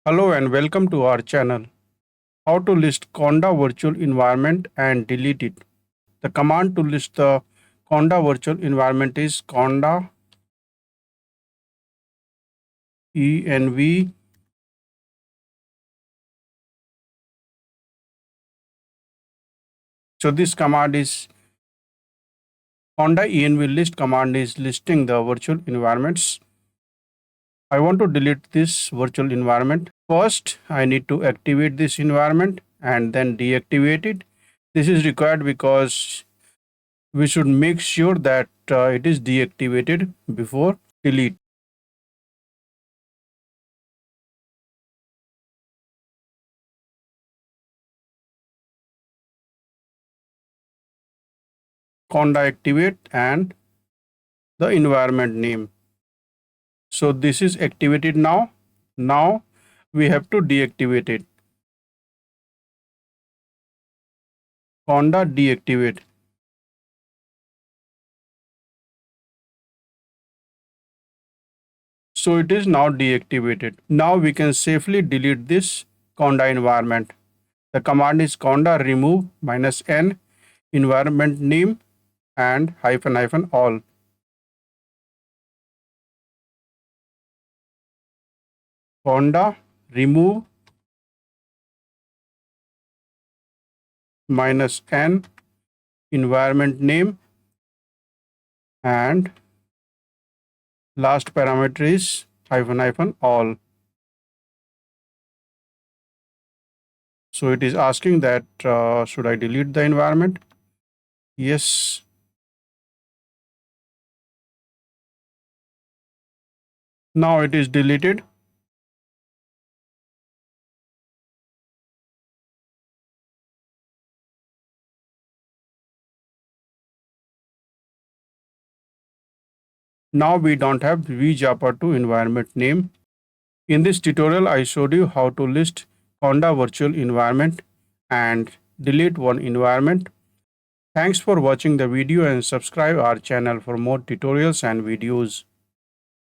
Hello and welcome to our channel. How to list Conda virtual environment and delete it. The command to list the Conda virtual environment is conda env. So this command is conda env list command is listing the virtual environments. I want to delete this virtual environment. First, I need to activate this environment and then deactivate it. This is required because we should make sure that it is deactivated before delete. Conda activate and the environment name. So this is activated now. Now we have to deactivate it. Conda deactivate. So it is now deactivated. Now we can safely delete this Conda environment. The command is conda remove -n environment name and -- all. Conda remove -n environment name and last parameter is -- all. So it is asking that should I delete the environment? Yes. Now it is deleted. Now we don't have vjapa2 environment name. In this tutorial, I showed you how to list Conda virtual environment and delete one environment. Thanks for watching the video and subscribe our channel for more tutorials and videos.